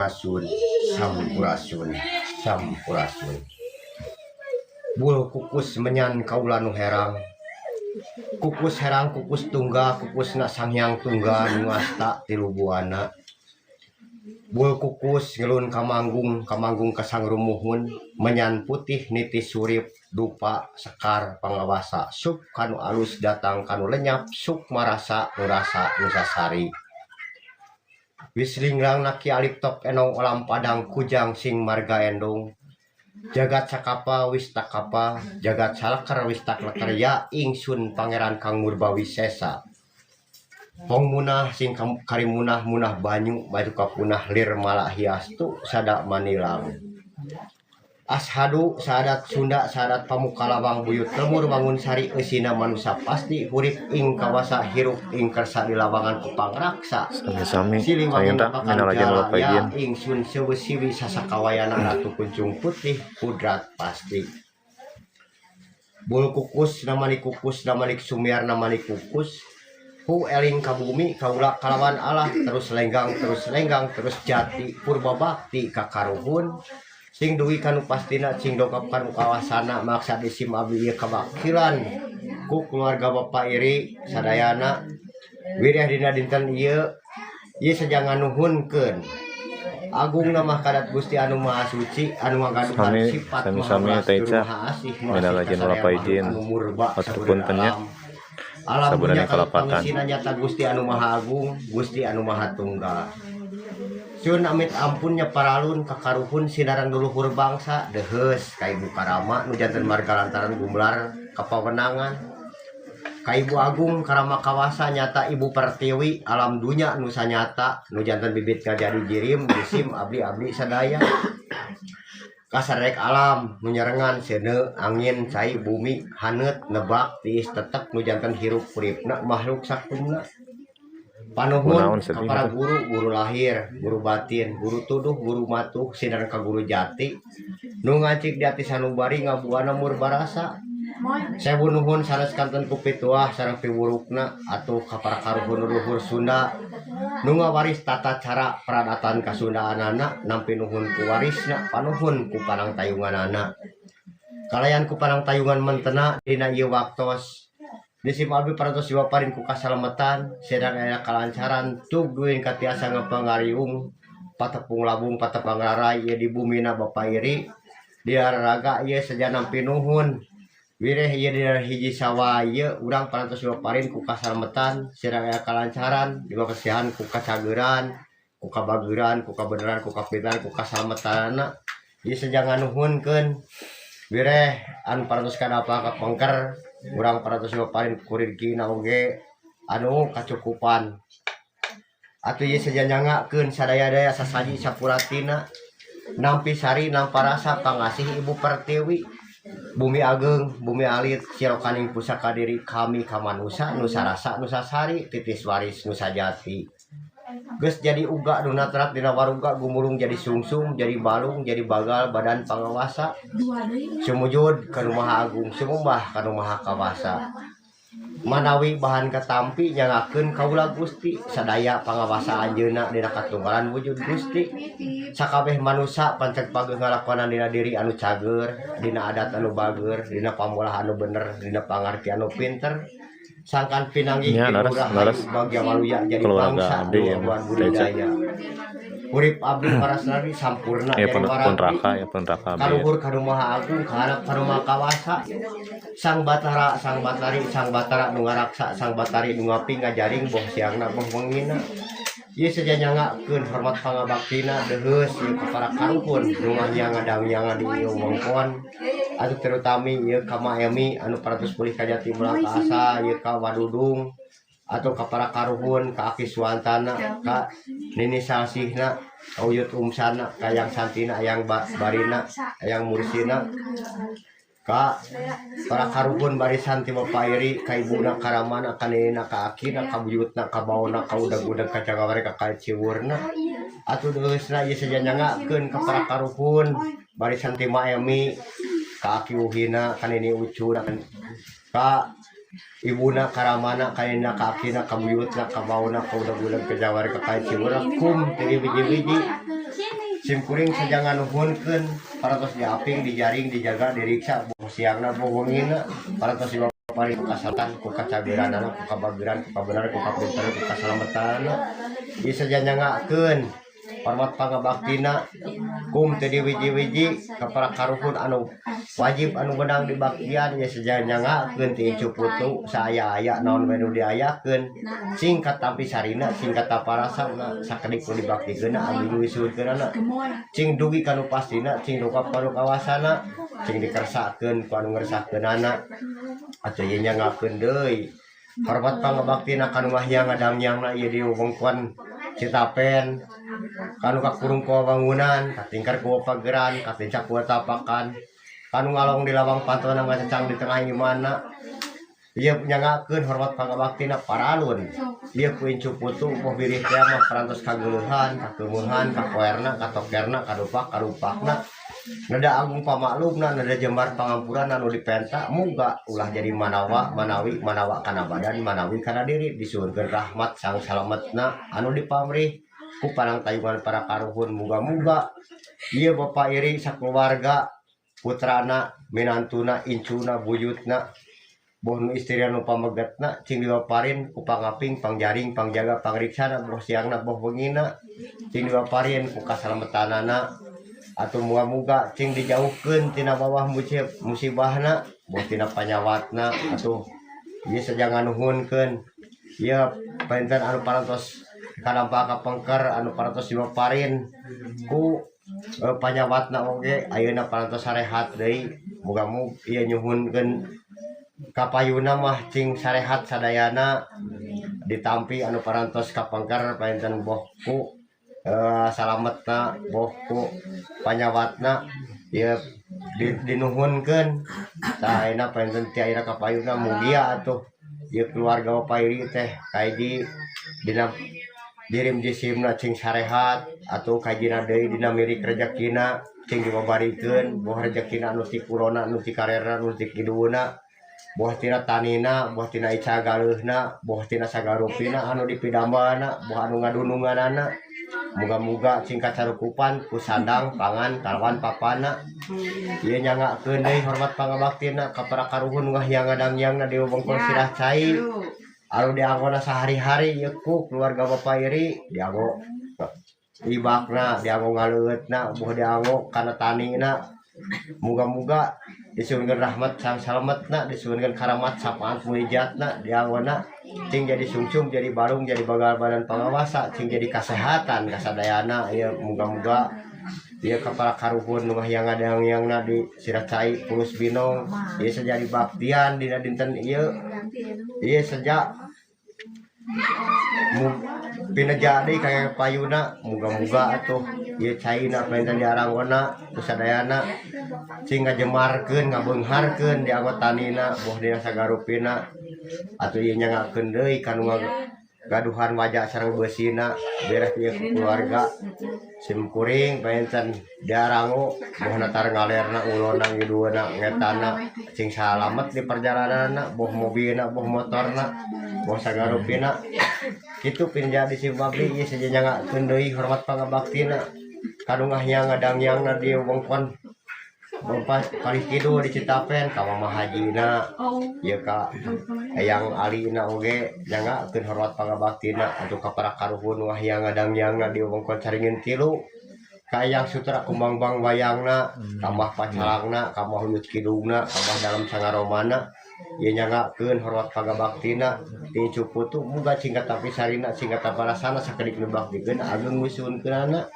Sampurasun, sampurasun, sampurasun. Bul kukus menyan kaula nu herang. Kukus herang kukus tungga kukus na Sanghyang Tungga nu asta tilu buana. Bul kukus ngelun kamanggung kasang rumuhun menyan putih nitis surip dupa sekar pangawasa sup kanu alus datang kanu lenyap sup marasa nurasa nusasari. Wislingrang naki alip top enong olam padang kujang sing marga endong jagat sakapa wis takapa jagat salakar wis taklekar ya ingsun pangeran Kang Murbawi Sesa pong munah sing karimunah munah banyu baju kapunah lir malak hiastu sada manilang ashadu sadat Sunda sadat pamukalawang buyut lemur bangun sari eusina manusia pasti hurip ing kawasa hirup ing kersa di lawangan kupang raksa sami-sami sayenta minalajan ya ingsun sewesiwi sasakawayana ratu kuncung putih kudrat pasti bul kukus namani sumiar namani kukus hu eling kabumi kaula kalawan Allah terus lenggang terus jati purba bakti kakaruhun sing duwi kanu pastina sing dongkap kanu kawasana maksa disim abdi ieu kabakilan ku keluarga Bapak Iri sadayana wireh dina dinten ieu sajangan nuhunkeun agung nama kadat Gusti anu Maha Suci anu ngagaduhan sifat sami-sami taica minalajan walapaijin ataupun tanya sabunane kalapatan nyata Gusti anu Maha Agung Gusti anu Maha Tunggal. Sun amit ampunnya paralun kakaruhun sinaran leluhur bangsa dehes ka Ibu Karama nu janten marga lantaran gumlar kapawenangan ka Ibu Agung Karama Kawasa nyata Ibu Pertiwi alam dunya nu sanyata nu janten bibit ngajadi jirim disim abdi sadaya kasarek alam nu nyerengan seuneu angin cai bumi haneut nebak tiis tetep nu janten hirup uripna makhluk sakumna panuhun ka para guru lahir, guru batin, guru tuduh, guru matuh, sinar ka guru jati nu ngacik di ati sanubari ngabuana mur barasa sewu nuhun sanes kanten ku pituah sareng piwurukna atuh ka para karuhun leluhur Sunda nu ngawaris tata cara peradatan kasundaanana nampi nuhun ku warisna panuhun ku panang tayunganana kalayan ku panang tayungan mentena dina ieu waktos disim abdi parantos diwaparin ku kasalamatan sedang aya kalancaran tug duin katiasa ngapangariung patepung labung patepang rarai ieu di bumina Bapak Iri di raga ieu sajanam pinuhun wireh ieu di hiji sawah ieu urang parantos diwaparin ku kasalamatan sedang aya kalancaran dibabasihan ku kacageuran ku kabageuran ku kabeneran ku kapinteran ku kasalamatanna ieu sajangan nuhunkeun wireh anu parantos kana apa kapengker urang parantos paling kurirgina oge anu kacukupan atuh ieu saja nyangakeun sadaya-daya sasaji sapuratina nampi sari namparasa pangasih Ibu Pertiwi bumi ageng bumi alit sirokaning pusaka diri kami kamanusa nu sarasa nu sasari titis waris nu sajati geus jadi uga nu natrat dina waruga gumulung jadi sungsung jadi balung jadi bagal badan pangawasa sumujud kanu Maha Agung sumumbah kanu Maha Kawasa manawi bahan katampi nyangakeun kaula Gusti sadaya pangawasa anjeunna dina katunggalan wujud Gusti sakabeh manusia pancet pageuh ngalakonan dina diri anu cager dina adat anu bager dina pamulah anu bener dina pangarti anu pinter sangkan pinanggih laras bagia maluya jadi bangsa nuan budaya urip abdi parasrari sampurna ya penraka kaluhur kanu Maha Agung kaharap kanu Maha Kawasa sang batara nu ngaraksa sang batari nu ngapi ngajaring boh siangna boh wengina ieu saja nyangakeun hormat pangabaktina deheus ieu ka para karuhun nu ngadang-nyangan di ieu wewengkon atuh terutami ieu ka Maemi anu parantos pulih ka Jati Mulakasa ieu ka Wadudung atau ka para karuhun ka Aki Suwantana ka Nini Salsihna ka Uyut Umsana ka Yang Santina Yang Barina Yang Mursina ka para karuhun barisan ti Bapak Iri ka ibuna Karamana ka Ninina ka Akina ka buyutna ka baona ka udag-udag ka Cagawari ka Ciwurna atuh deusna ieu saja nyangakeun ka para karuhun barisan ti Maemi ka Aki Uhina ka Nini Ucu ka ibuna Karamana kanina ka Akina ka buyutna ka baona ka udag-udag ka Cagawari ka Ciwurna kum ti biji-biji sim kuring saja nganuhunkeun parantos diaping dijaring dijaga diriksa siangna bowongina parantos dibapari ku kasalatan ku kacageranana ku kabageran ku kabenaran ku kapinteran ku kasalamatan ieu saja nyangakeun hormat pangabaktina kum teu diwiji-wiji kapara karuhun anu wajib anu menang di baktian ya saja nyangakeun ti incu putu saaya-aya naon bae nu diayakeun singkat tapi sarina singkat taparasana sakedik nu dibaktikeunna anu diwisukeunana cing dugi kanu pastina cing dongkap kanu kawasana cing dikersakeun ku anu ngersahkeunana atuh ieu nyangakeun deui hormat pangabaktina kanu mahyang ngadangnyangna ieu di wewengkon Citapen kanu kakurung ku bangunan katingkar ku pageran katincak ku tapakan kanu ngalong di lawang pantona ngacang di tengah gimana ieu nyangakeun hormat pangabaktina paralun ieu ku incu putu moh birih teh mah parantos kageuleuhan kakeumuhan kakoerna katokerna kadupak karupakna nada agung pamaklumna nada jembar pangampuran anu dipenta muga ulah jadi manawa kana badan manawi kana diri disuhurkeun rahmat sang salametna anu dipamrih ku parang tayungan para karuhun muga-muga ieu bapa iri sakeluarga putrana minantuna incuna buyutna boh nu istri anu pamegetna cing diwaparin ku pangaping pangjaring pangjaga pangriksana boh siangna boh bengina cing diwaparin ku kasalametanana atuh muga-muga cing dijauhkeun tina bawah musibahna boh tina panyawatna atuh ieu saja nganuhunkeun ieu painten anu parantos kadampa kapengker anu parantos diwaparin ku panyawatna oge ayeuna parantos sarehat deui muga-muga ieu nyuhunkeun kapayuna mah cing sarehat sadayana ditampi anu parantos kapengker painten boh ku salametna boh ku panyawatna ieu dinuhunkeun saena painten ti ayeuna kapayuna mugia atuh ieu keluarga bapairi teh kaiji dina dirim jisimna cing sarehat atuh kajina deui dina mirik rezekina cing dibabarikeun boh rezekina anu ti kulona anu ti karerna anu ti kiduna boh tina tanina boh tina ica galeuhna boh tina sagarupina anu dipidambana boh anu ngadununganana muga-muga cing kacarukupan ku sandang pangan kalawan papana ieu nyangakeun deui hormat pangabaktina ka para karuhun ngahyang ngadangnyangna di wewengkon Sirah Cai anu dianggona sahari-hari ieu ku keluarga bapa iri dianggo ibakna dianggo ngaleueutna boh dianggo kana tanina muga-muga disuhunkeun rahmat sang salametna disuhunkeun karamat sapaan mujizatna dianggona cing jadi sungsung jadi balung jadi bagal badan pangawasa cing jadi kasehatan kasadayana ieu muga-muga ieu ka para karuhun nu ngahyang ngadangnyangna di Sirah Cai Pulus Binong ieu saja dibaktian dina dinten ieu saja pineja deui ka payuna muga-muga atuh ieu caina painten diaranggona kusadayana cing ngajemarkeun ngabeungharkeun di anggotanina boh dina sagarupina atuh ieu nyangakeun deui kanu gaduhan wajah sareng beusina beres ieu keluarga sim kuring painten diarango boh natar ngalerna ulona ngidueuna ngetana cing salamet di perjalananna boh mobilna boh motorna boh sagarupina kitu pinja di Simbabli ieu saja nyangakeun deui hormat pangabaktina kanu ngahyang ngadangnyangna di wewengkon Paling kidul di Citapen ka mama hajina ieu ka hayang alina oge nyangakeun hormat pangabaktina atuh ka para karuhun nu hayang ngadangnyangna di wewengkon Caringin 3 ka hayang sutra kumbang-bang wayangna tambah pacalangna tambah huyut kidungna tambah dalam sangaromana ieu nyangakeun hormat pangabaktina ti cuputu muga singkat tapi sarina singkat parasana sakedik nu baktikeun ageung wisuhunkeunana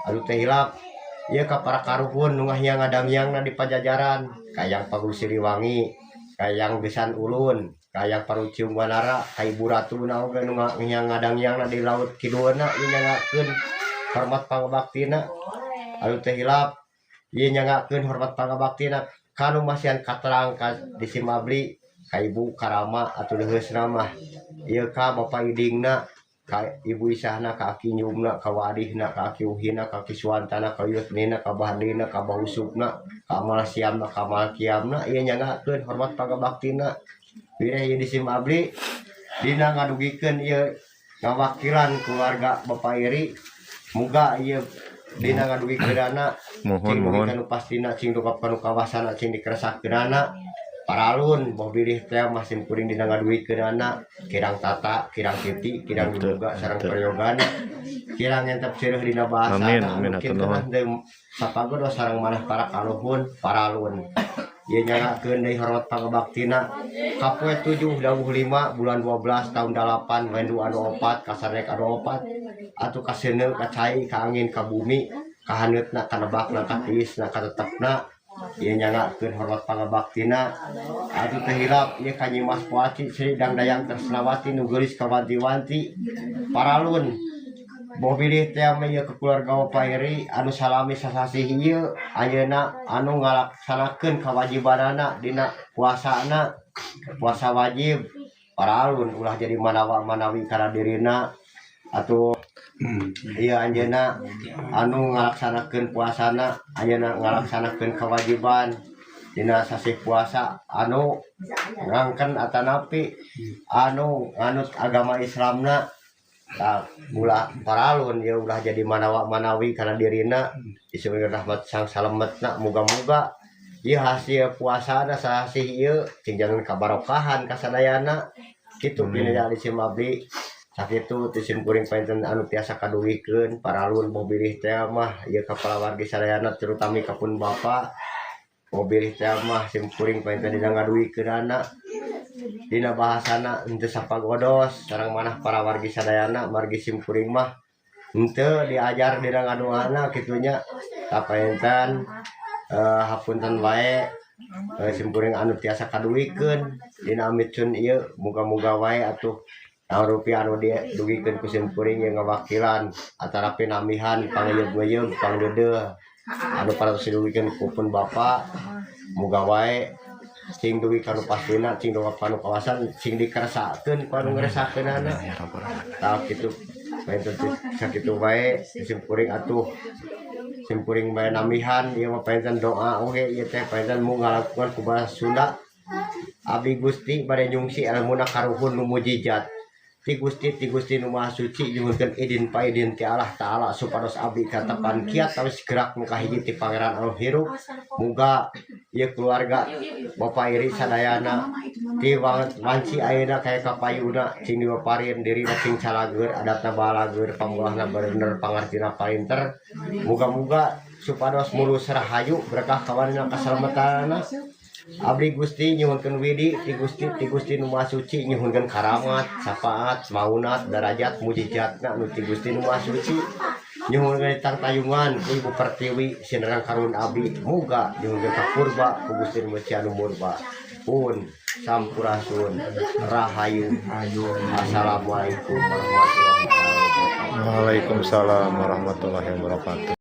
adu teh hilap ieu ka para karuhun nu ngahyang ngadangnyangna di Pajajaran kayang Pagul Siliwangi kayang Gesan Ulun kayang Parucium Wanara ka Ibu Ratuna oge nu ngahyang ngadangnyangna di Laut Kidulna ieu nyangakeun hormat pangabaktina adu teh hilap ieu nyangakeun hormat pangabaktina kanu masihan katerang ka di Simbabli ka Ibu Karama atuh leheusna mah ieu ka Bapa Idingna ka Ibu Isahna ka Aki Nyumna ka Wadihna ka Aki Uhina ka Aki Suwantana ka Yutnina ka Bahdina ka Bahusupna ka Amal Siamna ka Amal Kiamna ieu nyangakeun hormat pangabaktina wireh ieu di Simbabli dina ngadugikeun ieu ngawakilan keluarga Bapa Iri muga ieu dina ngaduikeunana Mohon anu pastina cing dongkap kanu kawasana cing dikeresakeunana paralun boh bilih teh mah simkuring dina ngaduikeunana kirang tata kirang titi kirang dibuga sareng peryogan kirang entep seueuh dina bahasana amin kitu atuh mah deui sapagodos sareng maneh para kaluhun paralun ieu nyanggakeun deui hormat pangabaktina kapoe 7 dawuh 5 bulan 12 tahun 8 wendu anu 4 kasarek anu 4 atuh kaseuneu kacai ka angin ka bumi kahaneutna kanebakna katiisna katetepna ieu nyanggakeun hormat pangabaktina atuh teh hilap ieu ka Nyi Mas Poaci Sri Dangdayang Tresnawati nu geulis kawanti-wanti paralun boh bilih teh ieu ke keluarga Opairi anu salami sasasih ieu ayeuna anu ngalaksanakeun kawajibanana dina puasana puasa wajib paralun ulah jadi manawa-manawi kana dirina atuh ieu anjeunna anu ngalaksanakeun puasana ayeuna ngalaksanakeun kewajiban dina sasih puasa anu ngangken atanapi anu nganut agama Islamna tak ulah paralun ya ulah jadi manawa-manawi kana dirina disuwun rahmat sang salametna muga-muga ieu hasil puasana sasih ieu cing jangan kabarokahan kasadayana kitu pilihan di abdi sakitu teu simkuring painten anu tiasa kaduwikeun paralun boh bilih teh mah ieu kepala wargi sadayana terutami kapun bapa boh bilih teh mah simkuring painten dina ngaduwikeunana dina bahasana henteu sapagodos sareng manah para wargi sadayana margi simkuring mah henteu diajar dina ngadoana kitu nya kapaentan hapunten wae simkuring anu tiasa kaduwikeun dina amitsun ieu muga-muga wae atuh rupiah anu didugikeun ku simkuring yang ngawakilan antara pinamihan pangeyeub-ngeyeub pangdeudeuh anu parantos didugikeun ku pun bapa muga wae cing duwi kanu pastina cing dongkap kanu kawasan cing dikeresakeun ku anu ngresakeunana tah kitu painten sakitu wae simkuring atuh simkuring bae namihan ieu mah painten doa oge ieu teh painten mu ngalakukan ku bahasa Sunda abdi Gusti bade nyungsi ilmuna karuhun nu mujijat ti Gusti nu Maha Suci nyuhunkeun idin paidin ti Allah taala supados abdi katepan kiat tawis gerak nu kahiji ti Pangeran anu hirup muga ieu keluarga Bapak Iri sadayana ti wanci ayeuna kaya kapayuna cing dipaparin diri cing calageur adatna balageur pamulahna bener pangartina palinter muga-muga supados mulus rahayu berkah kawanina kaslametanana abdi Gusti nyuhunkeun widi ti Gusti nu Maha Suci nyuhunkeun karamat syafaat maunat derajat mujizatna nu ti Gusti nu Maha Suci nyuhunkeun tangtayungan ku Ibu Pertiwi sinerang karun abdi muga nyuhunkeun ka purba ku Gusti nu Muci anu murba pun sampurasun rahayu assalamualaikum warahmatullahi wabarakatuh. Waalaikumsalam warahmatullahi wabarakatuh.